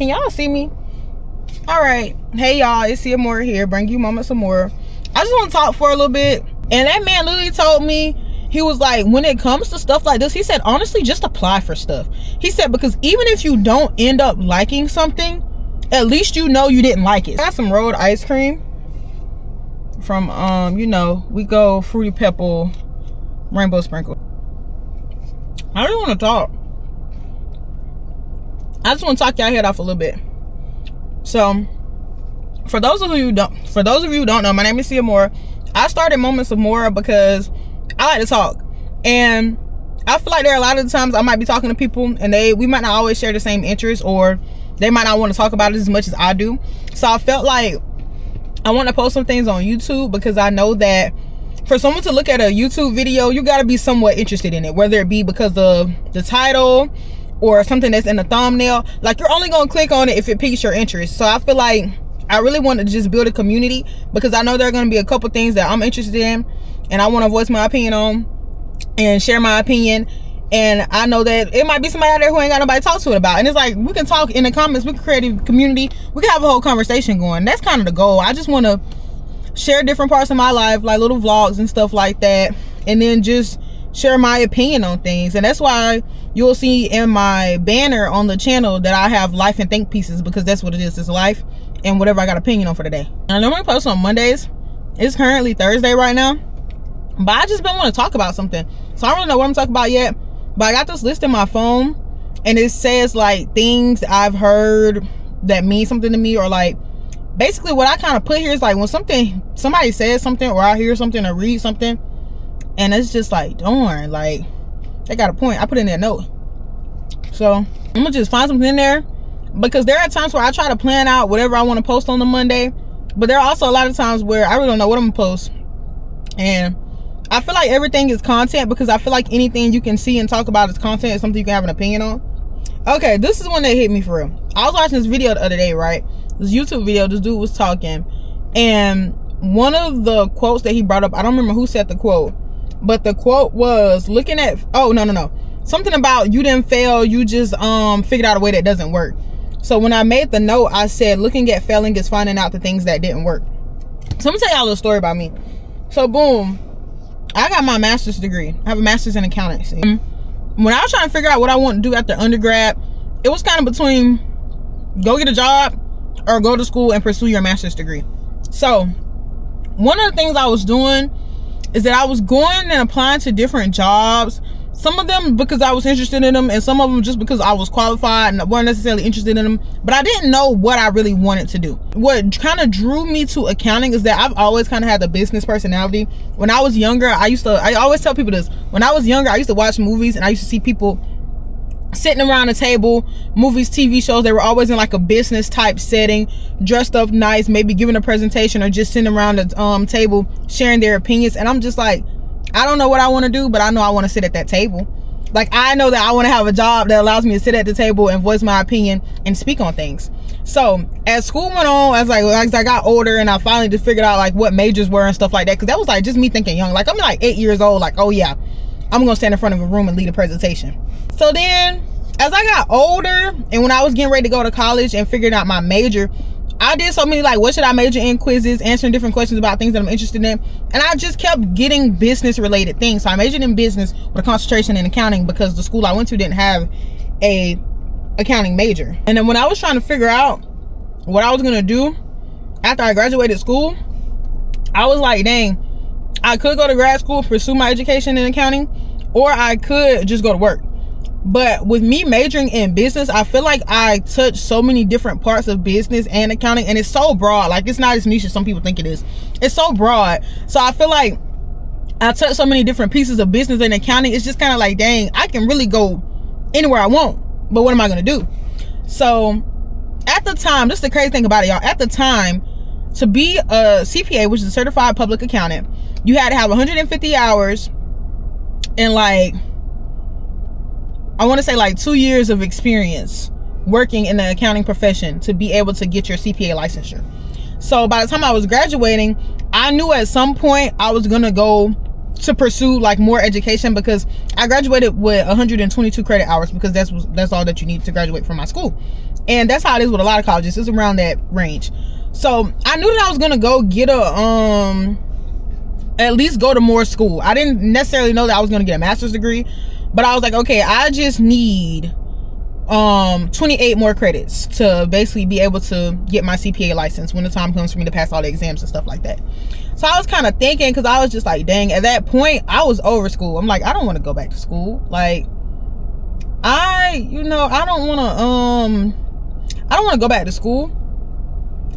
Can y'all see me? All right. Hey, y'all. It's Sia Moore here. Bring you moments of more. I just want to talk for a little bit. And that man literally told me, he was like, when it comes to stuff like this, he said, honestly, just apply for stuff. He said, because even if you don't end up liking something, at least you know you didn't like it. I got some rolled ice cream from, you know, We Go Fruity Pebble Rainbow Sprinkle. I really want to talk. I just want to talk y'all head off a little bit. So, for those of you who don't know, my name is Sia Moore. I started Moments of More because I like to talk, and I feel like there are a lot of the times I might be talking to people and we might not always share the same interests, or they might not want to talk about it as much as I do. So I felt like I want to post some things on YouTube, because I know that for someone to look at a YouTube video, you got to be somewhat interested in it, whether it be because of the title or something that's in the thumbnail. Like, you're only gonna click on it if it piques your interest. So I feel like I really want to just build a community, because I know there are going to be a couple things that I'm interested in and I want to voice my opinion on and share my opinion. And I know that it might be somebody out there who ain't got nobody to talk to it about. And it's like, we can talk in the comments, we can create a community, we can have a whole conversation going. That's kind of the goal. I just want to share different parts of my life, like little vlogs and stuff like that, and then just share my opinion on things. And that's why you'll see in my banner on the channel that I have life and think pieces, because that's what it is. It's life and whatever I got opinion on for the day. I normally post on Mondays. It's currently Thursday right now, but I just been want to talk about something, so I don't really know what I'm talking about yet. But I got this list in my phone, and it says like things I've heard that mean something to me, or like basically what I kind of put here is like when somebody says something, or I hear something or read something, and it's just like, darn, like they got a point, I put in their note. So I'm gonna just find something in there, because there are times where I try to plan out whatever I want to post on the Monday, but there are also a lot of times where I really don't know what I'm gonna post. And I feel like everything is content, because I feel like anything you can see and talk about is content. It's something you can have an opinion on. Okay, this is one that hit me for real. I was watching this video the other day, right? This YouTube video, this dude was talking, and one of the quotes that he brought up, I don't remember who said the quote, but the quote was looking at, something about you didn't fail, you just figured out a way that doesn't work. So when I made the note, I said looking at failing is finding out the things that didn't work. So I'm gonna tell y'all a little story about me. So boom, I got my master's degree. I have a master's in accountancy. When I was trying to figure out what I wanted to do after undergrad, it was kind of between go get a job or go to school and pursue your master's degree. So one of the things I was doing is that I was going and applying to different jobs. Some of them because I was interested in them, and some of them just because I was qualified and wasn't necessarily interested in them, but I didn't know what I really wanted to do. What kind of drew me to accounting is that I've always kind of had the business personality. When I was younger, I always tell people this, when I was younger, I used to watch movies and I used to see people sitting around a table, movies, TV shows, they were always in like a business type setting, dressed up nice, maybe giving a presentation or just sitting around the table sharing their opinions. And I'm just like, I don't know what I want to do, but I know I want to sit at that table. Like, I know that I want to have a job that allows me to sit at the table and voice my opinion and speak on things. So as school went on, as I got older, and I finally just figured out like what majors were and stuff like that, because that was like just me thinking young. Like, I'm like 8 years old, like, oh yeah, I'm gonna stand in front of a room and lead a presentation. So then as I got older, and when I was getting ready to go to college and figuring out my major, I did so many, like, what should I major in quizzes, answering different questions about things that I'm interested in. And I just kept getting business related things. So I majored in business with a concentration in accounting, because the school I went to didn't have a accounting major. And then when I was trying to figure out what I was going to do after I graduated school, I was like, dang, I could go to grad school, pursue my education in accounting, or I could just go to work. But with me majoring in business, I feel like I touch so many different parts of business and accounting, and it's so broad. Like, it's not as niche as some people think it is. It's so broad. So I feel like I touch so many different pieces of business and accounting. It's just kind of like, dang, I can really go anywhere I want, but what am I going to do? So at the time, this is the crazy thing about it, y'all. At the time, to be a CPA, which is a certified public accountant, you had to have 150 hours and like, I want to say like 2 years of experience working in the accounting profession to be able to get your CPA licensure. So by the time I was graduating, I knew at some point I was going to go to pursue like more education, because I graduated with 122 credit hours, because that's all that you need to graduate from my school. And that's how it is with a lot of colleges. It's around that range. So I knew that I was gonna go get at least go to more school. I didn't necessarily know that I was gonna get a master's degree, but I was like, okay, I just need 28 more credits to basically be able to get my CPA license when the time comes for me to pass all the exams and stuff like that. So I was kind of thinking, because I was just like, dang, at that point I was over school. I'm like, I don't want to go back to school. Like, I don't want to go back to school.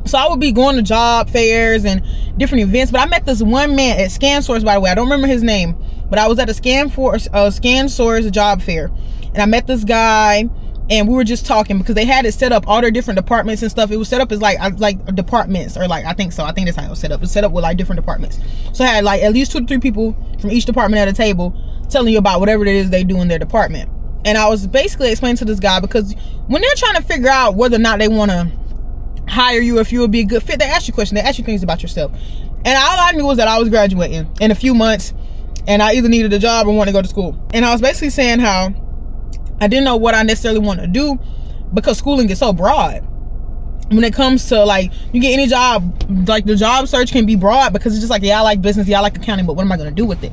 So I would be going to job fairs and different events. But I met this one man at ScanSource, by the way. I don't remember his name, but I was at a ScanSource job fair, and I met this guy, and we were just talking because they had it set up, all their different departments and stuff. It was set up as like departments, or like, I think that's how it was set up. It's set up with like different departments. So I had like at least 2 to 3 people from each department at a table telling you about whatever it is they do in their department. And I was basically explaining to this guy, because when they're trying to figure out whether or not they want to hire you, if you would be a good fit, they ask you questions, they ask you things about yourself. And all I knew was that I was graduating in a few months, and I either needed a job or wanted to go to school. And I was basically saying how I didn't know what I necessarily wanted to do, because schooling is so broad. When it comes to like, you get any job, like the job search can be broad, because it's just like, yeah, I like business, yeah, I like accounting, but what am I going to do with it?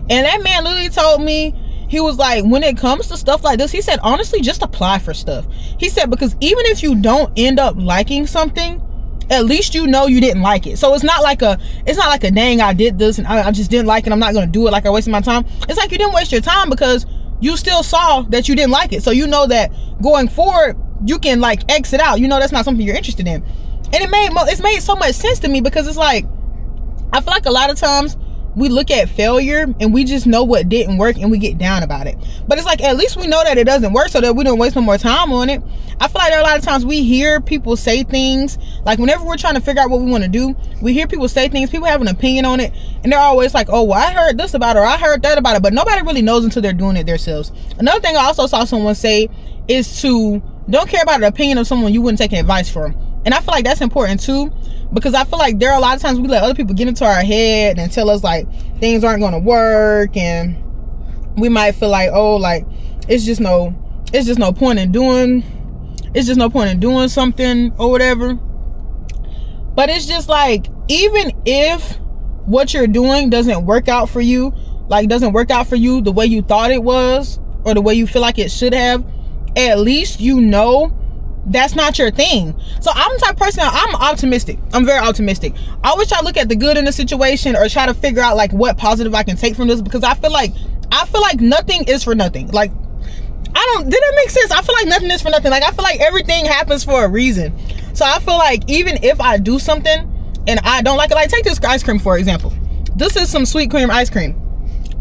And that man literally told me, he was like, when it comes to stuff like this, he said, honestly, just apply for stuff. He said, because even if you don't end up liking something, at least you know you didn't like it. So it's not like a dang, I did this and I just didn't like it, I'm not going to do it, like I wasted my time. It's like you didn't waste your time, because you still saw that you didn't like it. So you know that going forward, you can like exit out. You know that's not something you're interested in. And it's made so much sense to me, because it's like, I feel like a lot of times we look at failure and we just know what didn't work and we get down about it. But it's like, at least we know that it doesn't work, so that we don't waste no more time on it. I feel like there are a lot of times we hear people say things, like whenever we're trying to figure out what we want to do, we hear people say things, people have an opinion on it, and they're always like, oh, well, I heard this about it, or I heard that about it, but nobody really knows until they're doing it themselves. Another thing I also saw someone say is to don't care about the opinion of someone you wouldn't take advice from. And I feel like that's important too, because I feel like there are a lot of times we let other people get into our head and tell us like things aren't going to work, and we might feel like, oh, like it's just no point in doing something or whatever. But it's just like, even if what you're doing doesn't work out for you the way you thought it was, or the way you feel like it should have, at least you know that's not your thing. So I'm the type of person, I'm optimistic. I'm very optimistic. I always try to look at the good in the situation, or try to figure out like what positive I can take from this, because I feel like nothing is for nothing. Like, did that make sense? I feel like nothing is for nothing. Like, I feel like everything happens for a reason. So I feel like even if I do something and I don't like it, like take this ice cream for example. This is some sweet cream ice cream.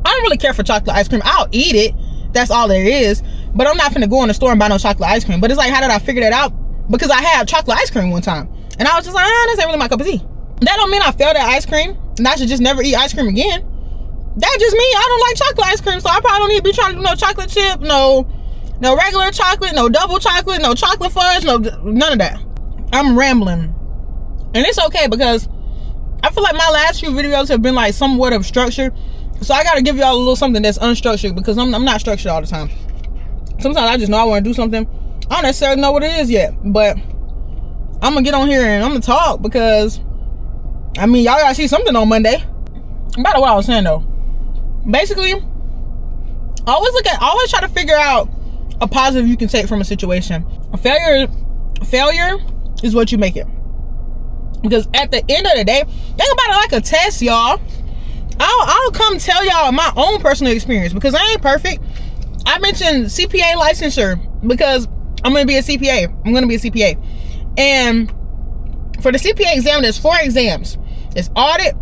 I don't really care for chocolate ice cream. I'll eat it, that's all there is, but I'm not finna go in the store and buy no chocolate ice cream. But it's like, how did I figure that out? Because I had chocolate ice cream one time, and I was just like, this ain't really my cup of tea. That don't mean I failed at ice cream and I should just never eat ice cream again. That just means I don't like chocolate ice cream, so I probably don't need to be trying to do no chocolate chip, no regular chocolate, no double chocolate, no chocolate fudge, no none of that. I'm rambling, and it's okay, because I feel like my last few videos have been like somewhat of structure. So I gotta give y'all a little something that's unstructured, because I'm not structured all the time. Sometimes I just know I want to do something. I don't necessarily know what it is yet, but I'm gonna get on here and I'm gonna talk, because I mean, y'all gotta see something on Monday. Back to what I was saying though. Basically, always try to figure out a positive you can take from a situation. Failure is what you make it. Because at the end of the day, think about it like a test, y'all. I'll come tell y'all my own personal experience, because I ain't perfect. I mentioned CPA licensure because I'm going to be a CPA. And for the CPA exam, there's 4 exams. There's audit,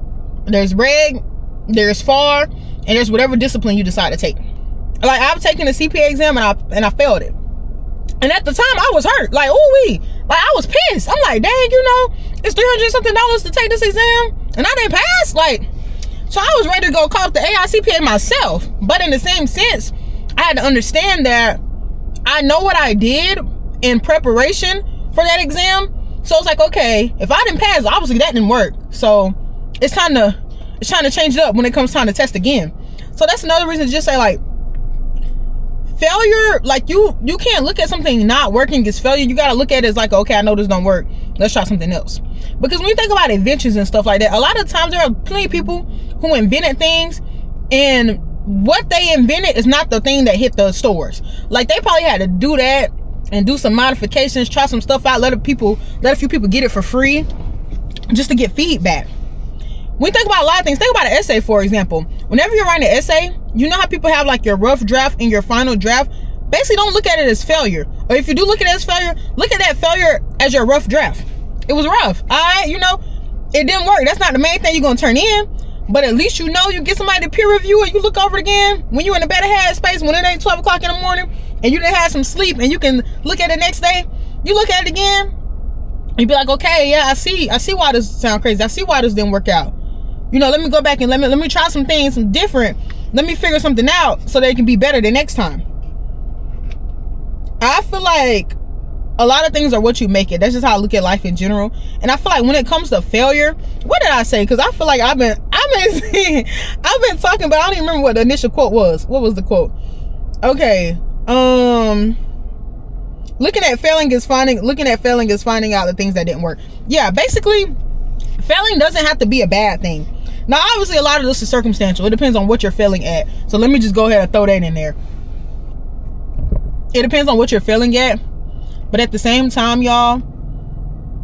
there's reg, there's FAR, and there's whatever discipline you decide to take. Like, I've taken the CPA exam and I failed it. And at the time, I was hurt. Like, ooh-wee. Like, I was pissed. I'm like, dang, it's $300 something to take this exam, and I didn't pass. Like, so I was ready to go call up the AICPA myself. But in the same sense, I had to understand that I know what I did in preparation for that exam. So it's like, okay, if I didn't pass, obviously that didn't work. So it's trying to change it up when it comes time to test again. So that's another reason to just say, like, failure, like you can't look at something not working as failure. You gotta look at it as like, okay, I know this don't work, let's try something else. Because when you think about inventions and stuff like that, a lot of times there are plenty of people who invented things, and what they invented is not the thing that hit the stores. Like, they probably had to do that and do some modifications, try some stuff out, let a few people get it for free just to get feedback. When you think about a lot of things, think about an essay, for example. Whenever you're writing an essay, you know how people have like your rough draft and your final draft? Basically, don't look at it as failure. Or if you do look at it as failure, look at that failure as your rough draft. It was rough. All right, you know, it didn't work. That's not the main thing you're going to turn in. But at least you know, you get somebody to peer review it, you look over it again. When you're in a better headspace, when it ain't 12 o'clock in the morning, and you didn't have some sleep, and you can look at it next day, you look at it again, you be like, okay, yeah, I see why this sound crazy. I see why this didn't work out. You know, let me go back and let me try some things, some different. Let me figure something out so that it can be better the next time. I feel like a lot of things are what you make it. That's just how I look at life in general. And I feel like when it comes to failure, what did I say? Because I feel like I've been talking, but I don't even remember what the initial quote was. What was the quote? Okay. Looking at failing is finding out the things that didn't work. Yeah, basically, failing doesn't have to be a bad thing. Now, obviously, a lot of this is circumstantial. It depends on what you're failing at. So let me just go ahead and throw that in there. It depends on what you're failing at. But at the same time, y'all,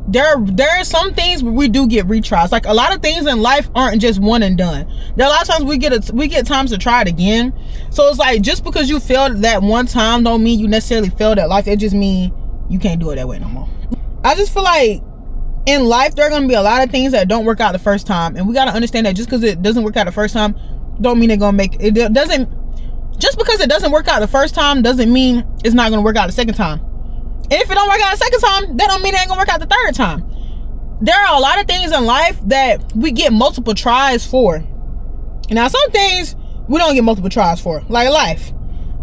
there are some things where we do get retries. Like, a lot of things in life aren't just one and done. There are a lot of times we get times to try it again. So it's like, just because you failed that one time don't mean you necessarily failed at life. It just means you can't do it that way no more. I just feel like in life there are going to be a lot of things that don't work out the first time, and we got to understand that just because it doesn't work out the first time don't mean they're going to make it. Just because it doesn't work out the first time doesn't mean it's not going to work out the second time. And if it don't work out the second time, that don't mean it ain't gonna work out the third time. There are a lot of things in life that we get multiple tries for. Now, some things we don't get multiple tries for, like life.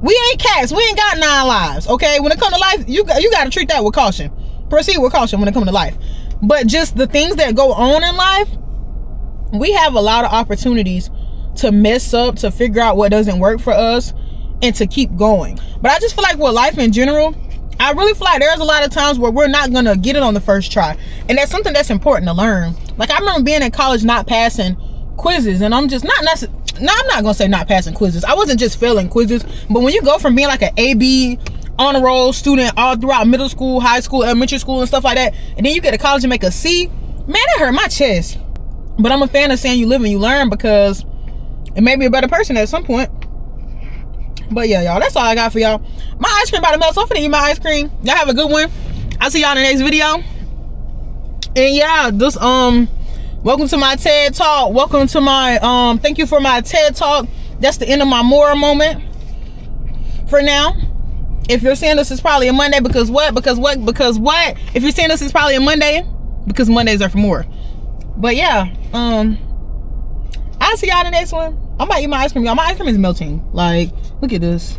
We ain't cats. We ain't got 9 lives, okay? When it comes to life, you got to treat that with caution. Proceed with caution when it comes to life. But just the things that go on in life, we have a lot of opportunities to mess up, to figure out what doesn't work for us, and to keep going. But I just feel like with life in general, I really feel like there's a lot of times where we're not gonna get it on the first try, and that's something that's important to learn. Like, I remember being in college not passing quizzes, and I'm just I'm not gonna say not passing quizzes. I wasn't just failing quizzes, but when you go from being like an AB honor roll student all throughout middle school, high school, elementary school, and stuff like that, and then you get to college and make a C, man, that hurt my chest. But I'm a fan of saying you live and you learn, because it made me a better person at some point. But yeah, y'all, that's all I got for y'all. My ice cream about to melt, so I'm finna eat my ice cream. Y'all have a good one. I'll see y'all in the next video. And yeah, just welcome to my TED Talk. Welcome to my thank you for my TED Talk. That's the end of my Mora moment for now. If you're seeing this, it's probably a Monday, because what? If you're seeing this, it's probably a Monday, because Mondays are for more. But yeah, I'll see y'all in the next one. I'm about to eat my ice cream, y'all. My ice cream is melting. Like, look at this.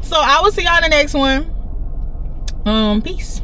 So I will see y'all in the next one. Peace.